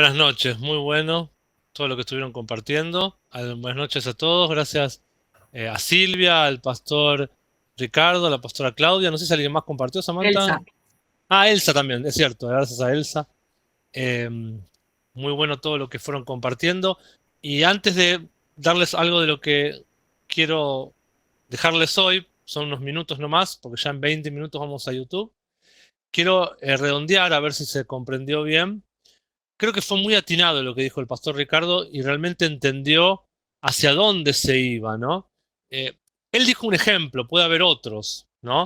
Buenas noches, muy bueno todo lo que estuvieron compartiendo. Buenas noches a todos, gracias a Silvia, al pastor Ricardo, a la pastora Claudia. No sé si alguien más compartió, Samantha. Elsa. Ah, Elsa también, es cierto, gracias a Elsa. Eh, Muy bueno todo lo que fueron compartiendo. Y antes de darles algo de lo que quiero dejarles hoy, son unos minutos nomás, porque ya en 20 minutos vamos a YouTube. Quiero redondear a ver si se comprendió bien. Creo que fue muy atinado lo que dijo el pastor Ricardo y realmente entendió hacia dónde se iba, ¿no? Eh, Él dijo un ejemplo, puede haber otros, ¿no?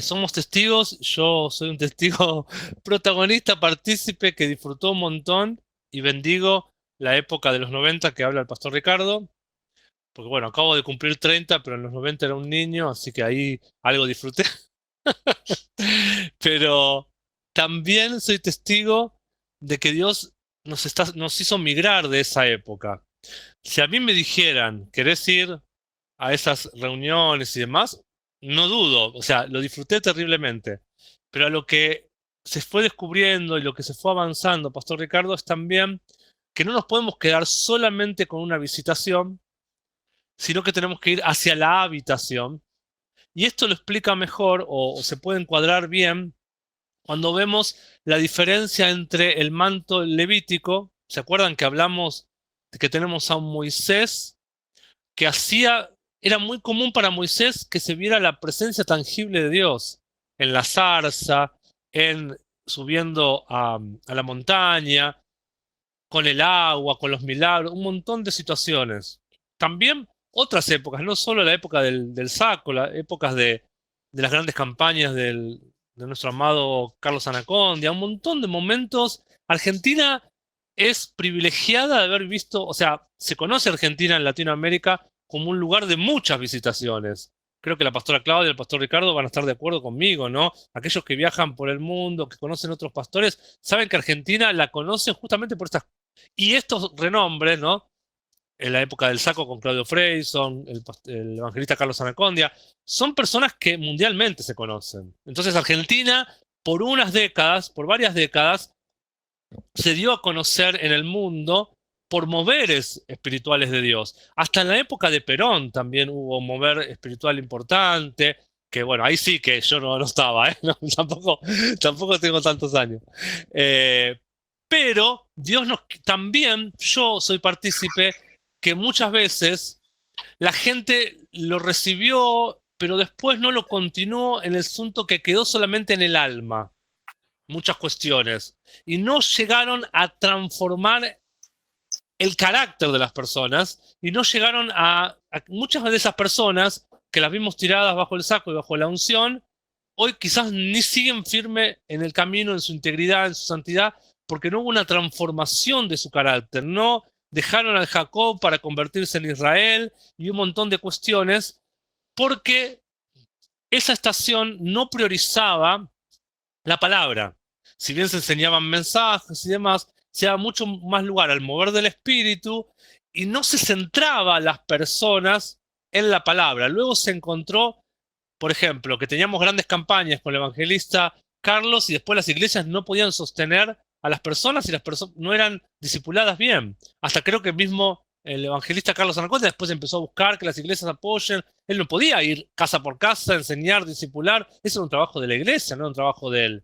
Somos testigos, yo soy un testigo protagonista, partícipe, que disfrutó un montón y bendigo la época de los 90 que habla el pastor Ricardo, porque bueno, acabo de cumplir 30, pero en los 90 era un niño, así que ahí algo disfruté. Pero también soy testigo de que Dios nos hizo migrar de esa época. Si a mí me dijeran, ¿querés ir a esas reuniones y demás? No dudo, o sea, lo disfruté terriblemente. Pero a lo que se fue descubriendo y lo que se fue avanzando, Pastor Ricardo, es también que no nos podemos quedar solamente con una visitación, sino que tenemos que ir hacia la habitación. Y esto lo explica mejor o se puede encuadrar bien cuando vemos la diferencia entre el manto levítico. ¿Se acuerdan que hablamos de que tenemos a un Moisés que era muy común para Moisés que se viera la presencia tangible de Dios en la zarza, en subiendo a la montaña, con el agua, con los milagros, un montón de situaciones. También otras épocas, no solo la época del saco, las épocas de las grandes campañas de nuestro amado Carlos Anacondia, un montón de momentos. Argentina es privilegiada de haber visto, o sea, se conoce a Argentina en Latinoamérica como un lugar de muchas visitaciones. Creo que la pastora Claudia y el pastor Ricardo van a estar de acuerdo conmigo, ¿no? Aquellos que viajan por el mundo, que conocen otros pastores, saben que Argentina la conocen justamente por estas y estos renombres, ¿no? En la época del saco con Claudio Freyson, el evangelista Carlos Anacondia, son personas que mundialmente se conocen. Entonces Argentina, por unas décadas, por varias décadas, se dio a conocer en el mundo por moveres espirituales de Dios. Hasta en la época de Perón también hubo un mover espiritual importante, que bueno, ahí sí que yo no estaba, ¿eh? No, tampoco tengo tantos años. Eh, pero Dios también, yo soy partícipe que muchas veces la gente lo recibió, pero después no lo continuó en el asunto que quedó solamente en el alma, muchas cuestiones, y no llegaron a transformar el carácter de las personas, y no llegaron a muchas de esas personas que las vimos tiradas bajo el saco y bajo la unción, hoy quizás ni siguen firme en el camino, en su integridad, en su santidad, porque no hubo una transformación de su carácter, no dejaron al Jacob para convertirse en Israel y un montón de cuestiones, porque esa estación no priorizaba la palabra. Si bien se enseñaban mensajes y demás, se daba mucho más lugar al mover del espíritu y no se centraba las personas en la palabra. Luego se encontró, por ejemplo, que teníamos grandes campañas con el evangelista Carlos y después las iglesias no podían sostener a las personas y las personas no eran discipuladas bien. Hasta creo que mismo el evangelista Carlos Anaconda después empezó a buscar que las iglesias apoyen. Él no podía ir casa por casa, enseñar, discipular. Eso era un trabajo de la iglesia, no era un trabajo de él.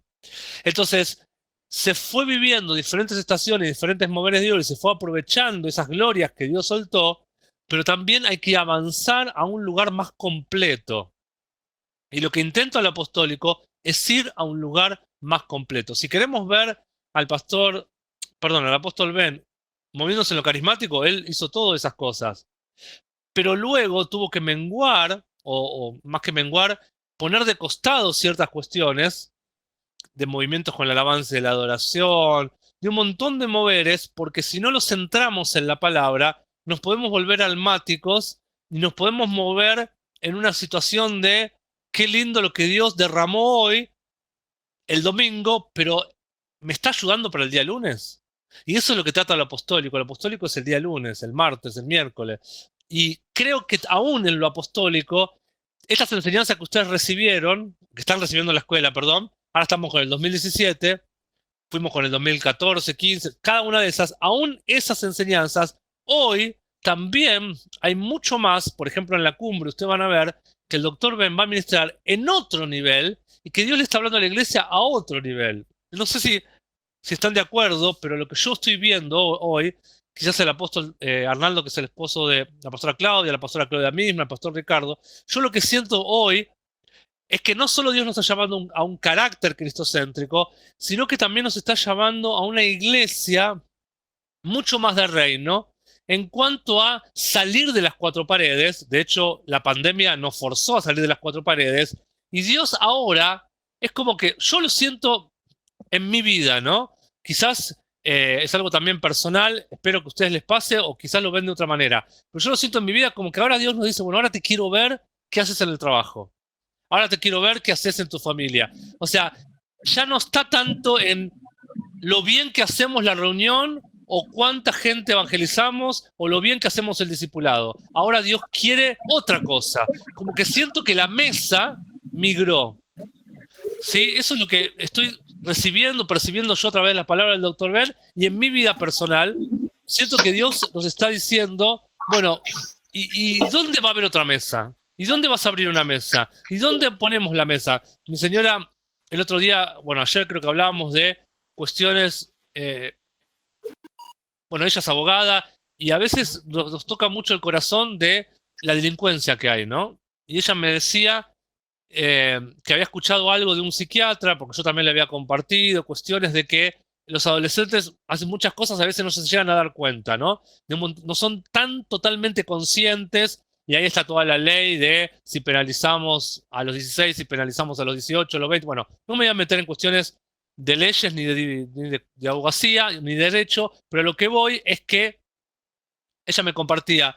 Entonces, se fue viviendo diferentes estaciones, diferentes moveres de Dios y se fue aprovechando esas glorias que Dios soltó, pero también hay que avanzar a un lugar más completo. Y lo que intenta el apostólico es ir a un lugar más completo. Si queremos ver al pastor, perdón, al apóstol Ben moviéndose en lo carismático, él hizo todas esas cosas. Pero luego tuvo que menguar, o más que menguar, poner de costado ciertas cuestiones de movimientos con la alabanza y la adoración, de un montón de moveres, porque si no los centramos en la palabra, nos podemos volver almáticos y nos podemos mover en una situación de qué lindo lo que Dios derramó hoy, el domingo, pero ¿me está ayudando para el día lunes? Y eso es lo que trata el apostólico. El apostólico es el día lunes, el martes, el miércoles. Y creo que aún en lo apostólico, estas enseñanzas que ustedes recibieron, que están recibiendo en la escuela, perdón, ahora estamos con el 2017, fuimos con el 2014, 15, cada una de esas, aún esas enseñanzas, hoy también hay mucho más, por ejemplo en la cumbre, ustedes van a ver que el doctor Ben va a ministrar en otro nivel y que Dios le está hablando a la iglesia a otro nivel. No sé si están de acuerdo, pero lo que yo estoy viendo hoy, quizás el apóstol Arnaldo, que es el esposo de la pastora Claudia misma, el pastor Ricardo, yo lo que siento hoy es que no solo Dios nos está llamando a un carácter cristocéntrico, sino que también nos está llamando a una iglesia mucho más de reino en cuanto a salir de las cuatro paredes. De hecho, la pandemia nos forzó a salir de las cuatro paredes y Dios ahora es como que yo lo siento en mi vida, ¿no? Quizás es algo también personal, espero que a ustedes les pase o quizás lo ven de otra manera, pero yo lo siento en mi vida como que ahora Dios nos dice, bueno, ahora te quiero ver qué haces en el trabajo. Ahora te quiero ver qué haces en tu familia. O sea, ya no está tanto en lo bien que hacemos la reunión o cuánta gente evangelizamos o lo bien que hacemos el discipulado. Ahora Dios quiere otra cosa. Como que siento que la mesa migró. ¿Sí? Eso es lo que estoy percibiendo yo a través de las palabras del doctor Ben y en mi vida personal. Siento que Dios nos está diciendo, bueno, ¿y dónde va a haber otra mesa? ¿Y dónde vas a abrir una mesa? ¿Y dónde ponemos la mesa? Mi señora, el otro día, bueno, ayer creo que hablábamos de cuestiones, bueno, ella es abogada y a veces nos toca mucho el corazón de la delincuencia que hay, ¿no? Y ella me decía que había escuchado algo de un psiquiatra, porque yo también le había compartido cuestiones de que los adolescentes hacen muchas cosas, a veces no se llegan a dar cuenta, ¿no? No son tan totalmente conscientes, y ahí está toda la ley de si penalizamos a los 16, si penalizamos a los 18, a los 20. Bueno, no me voy a meter en cuestiones de leyes, ni de abogacía, ni de derecho, pero lo que voy es que ella me compartía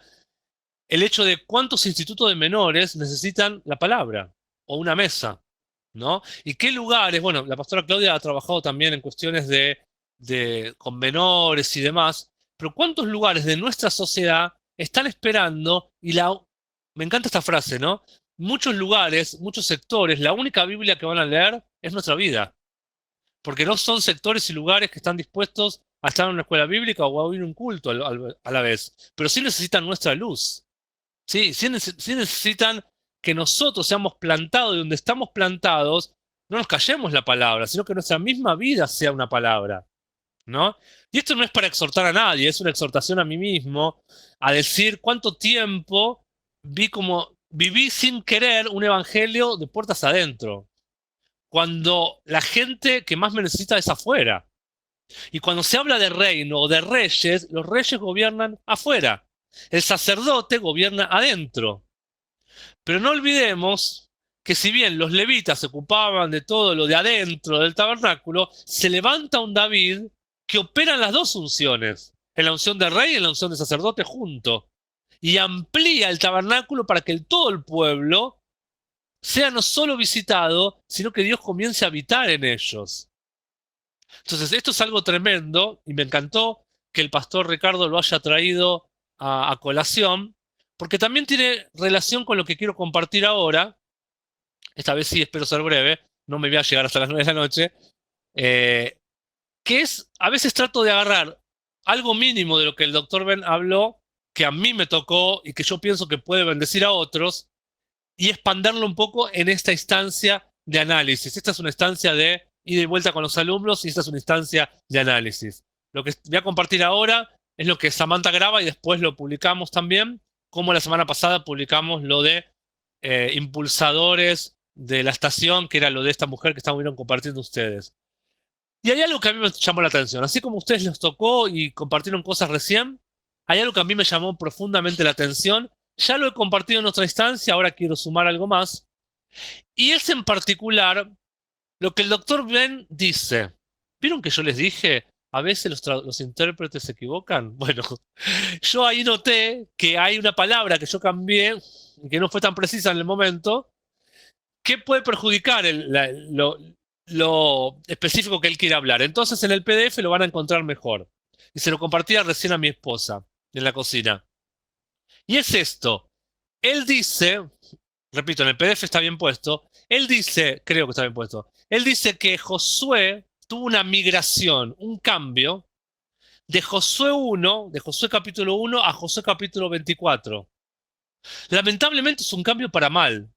el hecho de cuántos institutos de menores necesitan la palabra o una mesa, ¿no? Y qué lugares, bueno, la pastora Claudia ha trabajado también en cuestiones con menores y demás, pero cuántos lugares de nuestra sociedad están esperando, me encanta esta frase, ¿no? Muchos lugares, muchos sectores, la única Biblia que van a leer es nuestra vida, porque no son sectores y lugares que están dispuestos a estar en una escuela bíblica o a oír un culto a la vez, pero sí necesitan nuestra luz. Sí necesitan que nosotros seamos plantados y donde estamos plantados, no nos callemos la palabra, sino que nuestra misma vida sea una palabra, ¿no? Y esto no es para exhortar a nadie, es una exhortación a mí mismo, a decir cuánto tiempo viví sin querer un evangelio de puertas adentro, cuando la gente que más me necesita es afuera. Y cuando se habla de reino o de reyes, los reyes gobiernan afuera. El sacerdote gobierna adentro. Pero no olvidemos que si bien los levitas se ocupaban de todo lo de adentro del tabernáculo, se levanta un David que opera en las dos unciones, en la unción de rey y en la unción de sacerdote junto, y amplía el tabernáculo para que todo el pueblo sea no solo visitado, sino que Dios comience a habitar en ellos. Entonces, esto es algo tremendo y me encantó que el pastor Ricardo lo haya traído a colación, porque también tiene relación con lo que quiero compartir ahora. Esta vez sí, espero ser breve, no me voy a llegar hasta las 9 de la noche, eh, que es, a veces trato de agarrar algo mínimo de lo que el doctor Ben habló, que a mí me tocó y que yo pienso que puede bendecir a otros, y expanderlo un poco en esta instancia de análisis. Esta es una instancia de ida y vuelta con los alumnos y esta es una instancia de análisis. Lo que voy a compartir ahora es lo que Samantha graba y después lo publicamos también, como la semana pasada publicamos lo de impulsadores de la estación, que era lo de esta mujer que estuvieron compartiendo ustedes. Y hay algo que a mí me llamó la atención. Así como a ustedes les tocó y compartieron cosas recién, hay algo que a mí me llamó profundamente la atención. Ya lo he compartido en otra instancia, ahora quiero sumar algo más. Y es en particular lo que el doctor Ben dice. ¿Vieron que yo les dije? A veces los intérpretes se equivocan. Bueno, yo ahí noté que hay una palabra que yo cambié, que no fue tan precisa en el momento, que puede perjudicar lo específico que él quiere hablar. Entonces en el PDF lo van a encontrar mejor. Y se lo compartía recién a mi esposa en la cocina. Y es esto. Él dice, repito, en el PDF está bien puesto, él dice, creo que está bien puesto, él dice que Josué tuvo una migración, un cambio de Josué 1, de Josué capítulo 1 a Josué capítulo 24. Lamentablemente es un cambio para mal.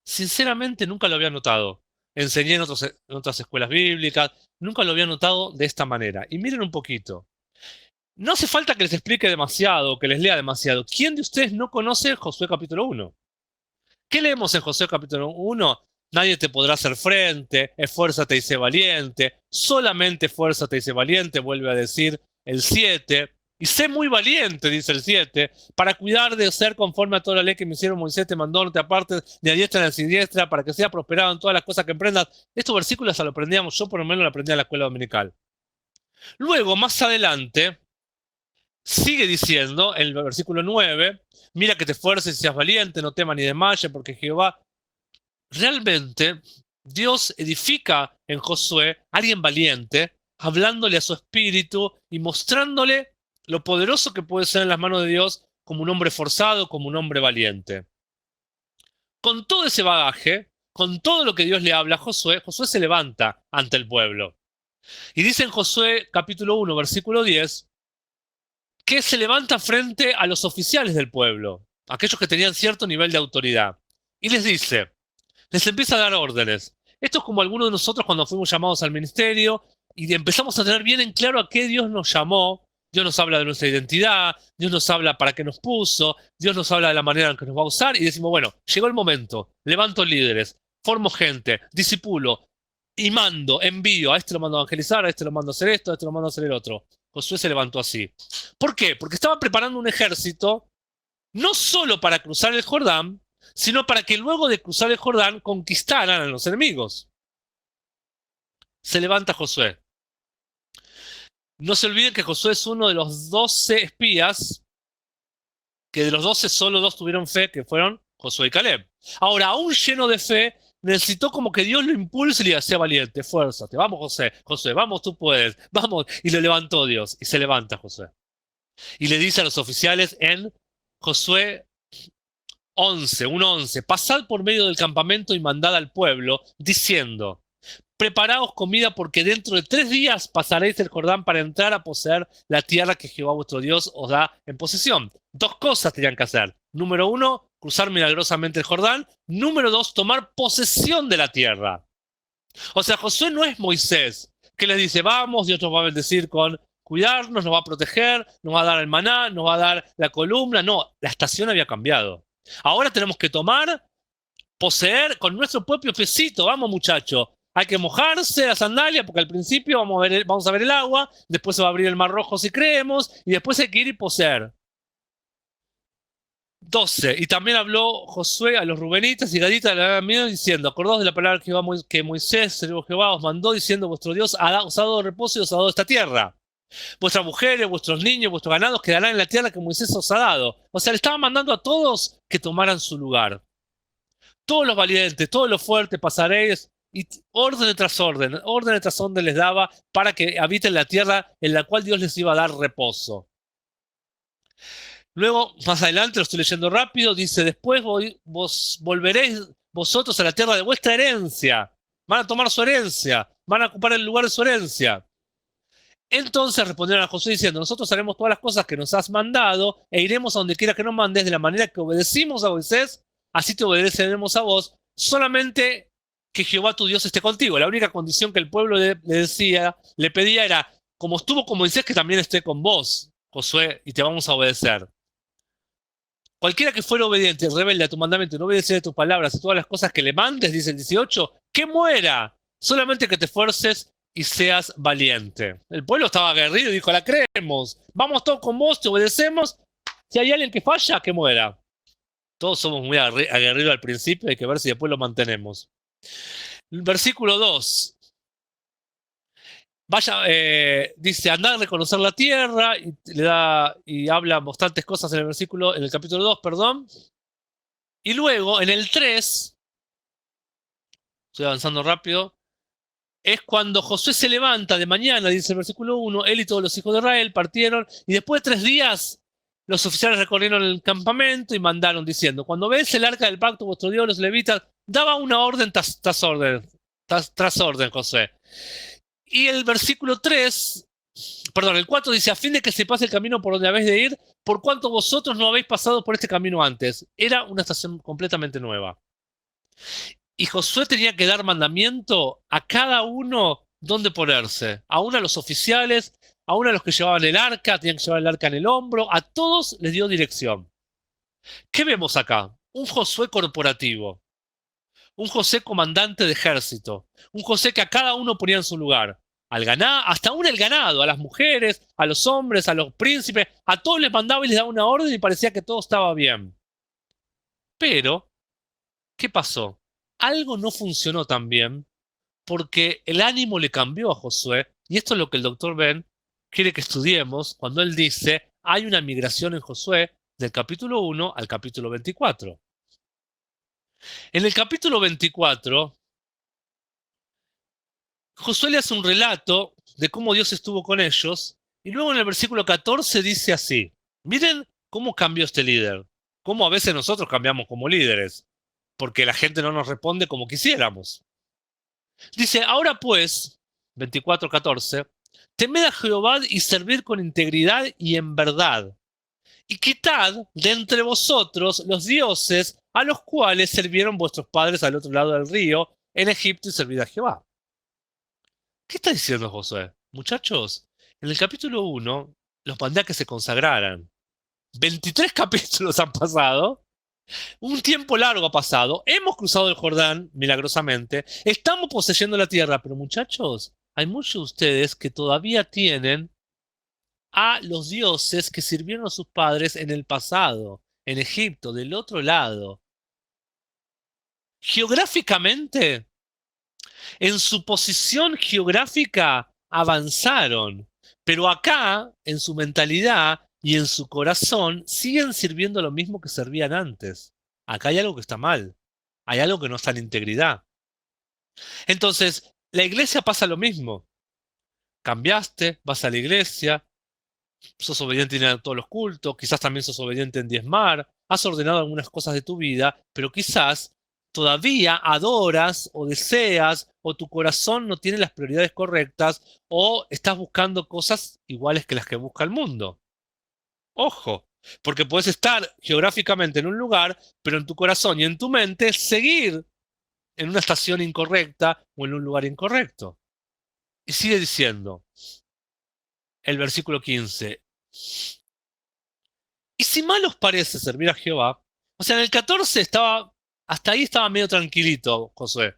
Sinceramente nunca lo había notado. Enseñé en otras escuelas bíblicas, nunca lo había notado de esta manera. Y miren un poquito. No hace falta que les explique demasiado, que les lea demasiado. ¿Quién de ustedes no conoce Josué capítulo 1? ¿Qué leemos en Josué capítulo 1? Nadie te podrá hacer frente, esfuérzate y sé valiente, solamente esfuérzate y sé valiente, vuelve a decir el 7, y sé muy valiente, dice el 7, para cuidar de ser conforme a toda la ley que me hicieron Moisés, te mandó, no te apartes ni a diestra ni a siniestra, para que sea prosperado en todas las cosas que emprendas. Estos versículos lo aprendíamos, yo por lo menos lo aprendí en la escuela dominical. Luego, más adelante, sigue diciendo en el versículo 9, mira que te esfuerces y seas valiente, no temas ni desmayes, porque Jehová realmente Dios edifica en Josué a alguien valiente, hablándole a su espíritu y mostrándole lo poderoso que puede ser en las manos de Dios como un hombre forzado, como un hombre valiente. Con todo ese bagaje, con todo lo que Dios le habla a Josué, Josué se levanta ante el pueblo. Y dice en Josué capítulo 1, versículo 10, que se levanta frente a los oficiales del pueblo, aquellos que tenían cierto nivel de autoridad. Y les dice, les empieza a dar órdenes. Esto es como algunos de nosotros cuando fuimos llamados al ministerio y empezamos a tener bien en claro a qué Dios nos llamó. Dios nos habla de nuestra identidad, Dios nos habla para qué nos puso, Dios nos habla de la manera en que nos va a usar y decimos, bueno, llegó el momento, levanto líderes, formo gente, discipulo y mando, envío, a este lo mando a evangelizar, a este lo mando a hacer esto, a este lo mando a hacer el otro. Josué se levantó así. ¿Por qué? Porque estaba preparando un ejército no solo para cruzar el Jordán, sino para que luego de cruzar el Jordán conquistaran a los enemigos. Se levanta Josué. No se olviden que Josué es uno de los 12 espías, que de los 12 solo 2 tuvieron fe, que fueron Josué y Caleb. Ahora, aún lleno de fe, necesitó como que Dios lo impulse y le diga, sea valiente, esfuérzate, vamos Josué, vamos, tú puedes, vamos. Y lo levantó Dios, y se levanta Josué. Y le dice a los oficiales en Josué 11, pasad por medio del campamento y mandad al pueblo, diciendo, preparaos comida porque dentro de 3 días pasaréis el Jordán para entrar a poseer la tierra que Jehová vuestro Dios os da en posesión. 2 cosas tenían que hacer. Número 1, cruzar milagrosamente el Jordán. Número 2, tomar posesión de la tierra. O sea, Josué no es Moisés, que les dice, vamos, Dios nos va a bendecir con cuidarnos, nos va a proteger, nos va a dar el maná, nos va a dar la columna. No, la estación había cambiado. Ahora tenemos que tomar, poseer con nuestro propio piecito. Vamos, muchachos. Hay que mojarse la sandalia porque al principio vamos a ver el agua, después se va a abrir el mar rojo si creemos, y después hay que ir y poseer. 12. Y también habló Josué a los rubenitas y gaditas de la mía diciendo, acordaos de la palabra que Moisés, siervo de Jehová, os mandó diciendo, vuestro Dios os ha dado reposo y os ha dado esta tierra. Vuestras mujeres, vuestros niños, vuestros ganados quedarán en la tierra que Moisés os ha dado. O sea, le estaba mandando a todos que tomaran su lugar. Todos los valientes, todos los fuertes pasaréis, y orden tras orden les daba para que habiten la tierra en la cual Dios les iba a dar reposo. Luego, más adelante, lo estoy leyendo rápido, dice, después vos volveréis vosotros a la tierra de vuestra herencia. Van a tomar su herencia, van a ocupar el lugar de su herencia. Entonces respondieron a Josué diciendo, nosotros haremos todas las cosas que nos has mandado e iremos a donde quiera que nos mandes de la manera que obedecimos a Moisés, así te obedeceremos a vos, solamente que Jehová tu Dios esté contigo. La única condición que el pueblo le pedía era, como estuvo con Moisés, que también esté con vos, Josué, y te vamos a obedecer. Cualquiera que fuera obediente, rebelde a tu mandamiento y no obedeciera tus palabras y todas las cosas que le mandes, dice el 18, que muera, solamente que te esfuerces y seas valiente. El pueblo estaba aguerrido y dijo, la creemos, vamos todos con vos, te obedecemos, si hay alguien que falla, que muera. Todos somos muy aguerridos al principio, hay que ver si después lo mantenemos. Versículo 2. Dice, andad a reconocer la tierra, y le da, y habla bastantes cosas en el capítulo 2, perdón. Y luego, en el 3, estoy avanzando rápido, es cuando Josué se levanta de mañana, dice el versículo 1, él y todos los hijos de Israel partieron, y después de 3 días, los oficiales recorrieron el campamento y mandaron diciendo, cuando ves el arca del pacto, vuestro Dios, los levitas, daba una orden tras orden, Josué. Y el versículo 3, perdón, el 4 dice, a fin de que se pase el camino por donde habéis de ir, por cuanto vosotros no habéis pasado por este camino antes. Era una estación completamente nueva. Y Josué tenía que dar mandamiento a cada uno dónde ponerse. A uno a los oficiales, a uno a los que llevaban el arca, tenían que llevar el arca en el hombro, a todos les dio dirección. ¿Qué vemos acá? Un Josué corporativo, un Josué comandante de ejército, un Josué que a cada uno ponía en su lugar. Al ganado, hasta aún el ganado, a las mujeres, a los hombres, a los príncipes, a todos les mandaba y les daba una orden y parecía que todo estaba bien. Pero, ¿qué pasó? Algo no funcionó tan bien porque el ánimo le cambió a Josué, y esto es lo que el doctor Ben quiere que estudiemos cuando él dice, hay una migración en Josué del capítulo 1 al capítulo 24. En el capítulo 24, Josué le hace un relato de cómo Dios estuvo con ellos, y luego en el versículo 14 dice así, miren cómo cambió este líder, cómo a veces nosotros cambiamos como líderes, porque la gente no nos responde como quisiéramos. Dice, ahora pues, 24:14, temed a Jehová y servid con integridad y en verdad, y quitad de entre vosotros los dioses a los cuales sirvieron vuestros padres al otro lado del río, en Egipto, y servid a Jehová. ¿Qué está diciendo Josué? Muchachos, en el capítulo 1 los mandé a que se consagraran. 23 capítulos han pasado. Un tiempo largo ha pasado, hemos cruzado el Jordán milagrosamente, estamos poseyendo la tierra, pero muchachos, hay muchos de ustedes que todavía tienen a los dioses que sirvieron a sus padres en el pasado, en Egipto, del otro lado. Geográficamente, en su posición geográfica avanzaron, pero acá, en su mentalidad y en su corazón, siguen sirviendo lo mismo que servían antes. Acá hay algo que está mal, hay algo que no está en integridad. Entonces, la iglesia pasa lo mismo. Cambiaste, vas a la iglesia, sos obediente en todos los cultos, quizás también sos obediente en diezmar, has ordenado algunas cosas de tu vida, pero quizás todavía adoras o deseas o tu corazón no tiene las prioridades correctas o estás buscando cosas iguales que las que busca el mundo. Ojo, porque puedes estar geográficamente en un lugar, pero en tu corazón y en tu mente seguir en una estación incorrecta o en un lugar incorrecto. Y sigue diciendo el versículo 15. Y si mal os parece servir a Jehová, o sea, en el 14 estaba, hasta ahí estaba medio tranquilito Josué.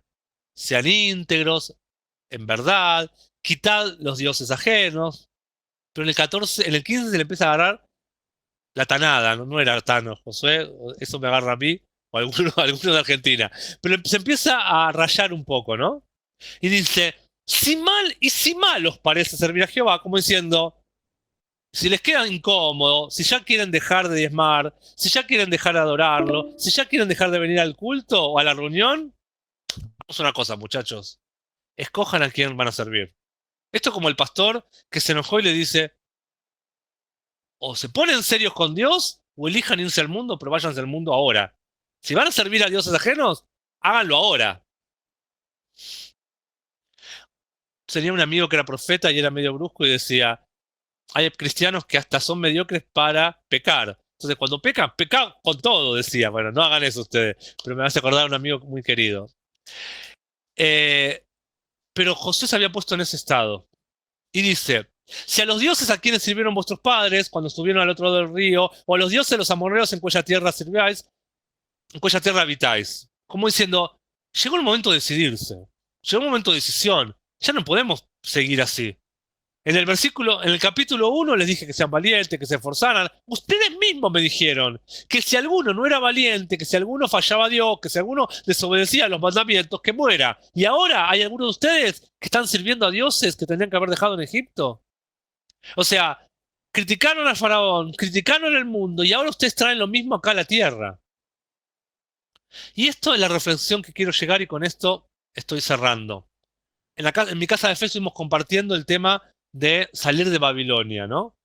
Sean íntegros, en verdad, quitad los dioses ajenos, pero en el 14, en el 15 se le empieza a agarrar la tanada, no, no era Tano, Josué, eso me agarra a mí, o alguno, alguno de Argentina, pero se empieza a rayar un poco, ¿no? Y dice, si mal os parece servir a Jehová, como diciendo, si les queda incómodo, si ya quieren dejar de diezmar, si ya quieren dejar de adorarlo, si ya quieren dejar de venir al culto o a la reunión, vamos a una cosa, muchachos. Escojan a quién van a servir. Esto es como el pastor que se enojó y le dice, o se ponen serios con Dios, o elijan irse al mundo, pero váyanse al mundo ahora. Si van a servir a dioses ajenos, háganlo ahora. Tenía un amigo que era profeta y era medio brusco y decía, hay cristianos que hasta son mediocres para pecar. Entonces, cuando pecan, pecan con todo, decía. Bueno, no hagan eso ustedes. Pero me hace acordar a un amigo muy querido. Eh, pero José se había puesto en ese estado. Y dice, si a los dioses a quienes sirvieron vuestros padres cuando estuvieron al otro lado del río, o a los dioses de los amorreos en cuya tierra sirváis, en cuya tierra habitáis. Como diciendo, llegó el momento de decidirse. Llegó el momento de decisión. Ya no podemos seguir así. En el capítulo 1 les dije que sean valientes, que se esforzaran. Ustedes mismos me dijeron que si alguno no era valiente, que si alguno fallaba a Dios, que si alguno desobedecía a los mandamientos, que muera. Y ahora hay algunos de ustedes que están sirviendo a dioses que tendrían que haber dejado en Egipto. O sea, criticaron al faraón, criticaron el mundo y ahora ustedes traen lo mismo acá a la tierra. Y esto es la reflexión que quiero llegar y con esto estoy cerrando. En mi casa de fe estuvimos compartiendo el tema de salir de Babilonia, ¿no?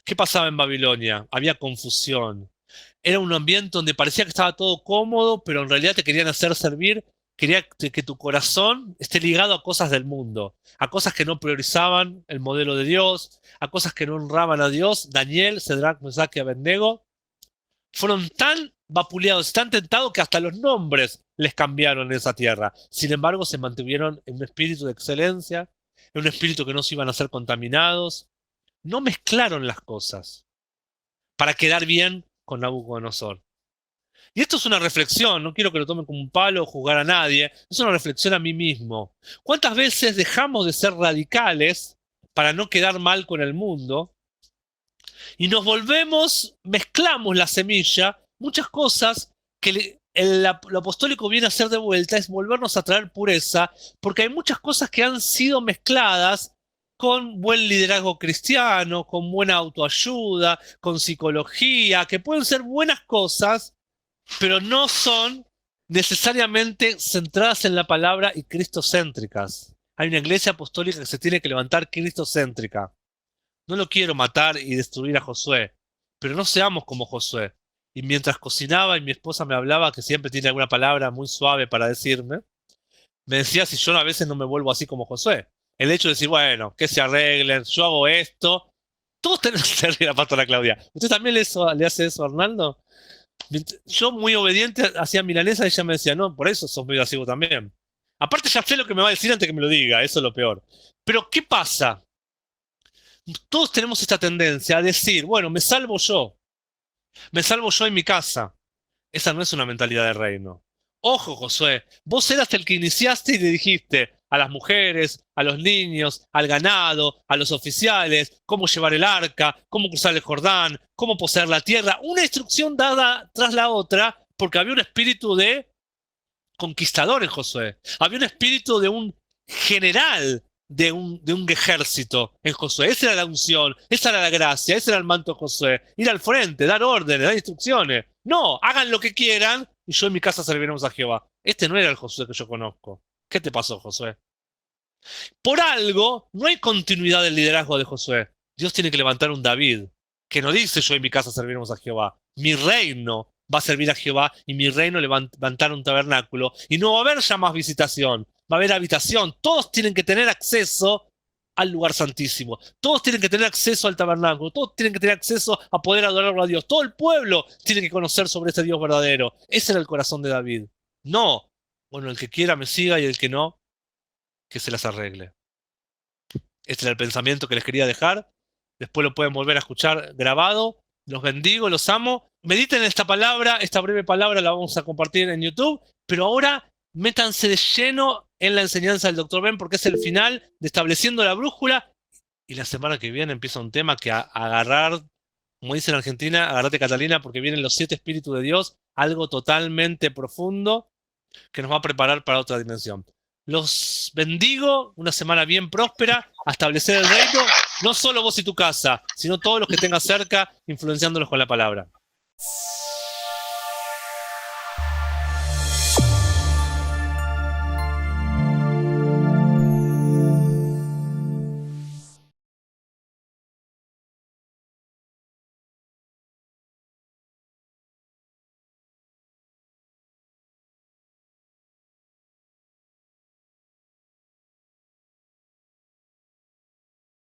¿Qué pasaba en Babilonia? Había confusión. Era un ambiente donde parecía que estaba todo cómodo, pero en realidad te querían hacer servir quería que tu corazón esté ligado a cosas del mundo, a cosas que no priorizaban el modelo de Dios, a cosas que no honraban a Dios. Daniel, Sadrach, Mesach y Abednego fueron tan vapuleados, tan tentados que hasta los nombres les cambiaron en esa tierra. Sin embargo, se mantuvieron en un espíritu de excelencia, en un espíritu que no se iban a ser contaminados. No mezclaron las cosas para quedar bien con Nabucodonosor. Y esto es una reflexión, no quiero que lo tomen como un palo o juzgar a nadie, es una reflexión a mí mismo. ¿Cuántas veces dejamos de ser radicales para no quedar mal con el mundo y nos volvemos, mezclamos la semilla, muchas cosas que lo apostólico viene a hacer de vuelta es volvernos a traer pureza, porque hay muchas cosas que han sido mezcladas con buen liderazgo cristiano, con buena autoayuda, con psicología, que pueden ser buenas cosas, pero no son necesariamente centradas en la palabra y cristocéntricas. Hay una iglesia apostólica que se tiene que levantar cristocéntrica. No lo quiero matar y destruir a Josué, pero no seamos como Josué. Y mientras cocinaba y mi esposa me hablaba, que siempre tiene alguna palabra muy suave para decirme, me decía si yo a veces no me vuelvo así como Josué. El hecho de decir, bueno, que se arreglen, yo hago esto. Todos tenemos que ser la pastora Claudia. ¿Usted también le hace eso a Arnaldo? Yo muy obediente hacía milanesa y ella me decía, no, por eso sos medio así vos también. Aparte ya sé lo que me va a decir antes que me lo diga, eso es lo peor. Pero ¿qué pasa? Todos tenemos esta tendencia a decir, bueno, me salvo yo en mi casa. Esa no es una mentalidad de reino. Ojo, Josué, vos eras el que iniciaste y le dijiste a las mujeres, a los niños, al ganado, a los oficiales, cómo llevar el arca, cómo cruzar el Jordán, cómo poseer la tierra. Una instrucción dada tras la otra porque había un espíritu de conquistador en Josué. Había un espíritu de un general de un ejército en Josué. Esa era la unción, esa era la gracia, ese era el manto de Josué. Ir al frente, dar órdenes, dar instrucciones. No, hagan lo que quieran y yo en mi casa serviremos a Jehová. Este no era el Josué que yo conozco. ¿Qué te pasó, Josué? Por algo, no hay continuidad del liderazgo de Josué. Dios tiene que levantar un David, que no dice yo en mi casa serviremos a Jehová. Mi reino va a servir a Jehová y mi reino levantar un tabernáculo. Y no va a haber ya más visitación, va a haber habitación. Todos tienen que tener acceso al lugar santísimo. Todos tienen que tener acceso al tabernáculo. Todos tienen que tener acceso a poder adorarlo a Dios. Todo el pueblo tiene que conocer sobre ese Dios verdadero. Ese era el corazón de David. No, bueno, el que quiera me siga y el que no, que se las arregle. Este era el pensamiento que les quería dejar. Después lo pueden volver a escuchar grabado. Los bendigo, los amo. Mediten esta palabra, esta breve palabra la vamos a compartir en YouTube. Pero ahora métanse de lleno en la enseñanza del Dr. Ben porque es el final de Estableciendo la Brújula. Y la semana que viene empieza un tema que a agarrar, como dice en Argentina, agarrate Catalina porque vienen los 7 espíritus de Dios. Algo totalmente profundo que nos va a preparar para otra dimensión. Los bendigo, una semana bien próspera, a establecer el reino, no solo vos y tu casa, sino todos los que tengas cerca, influenciándolos con la palabra.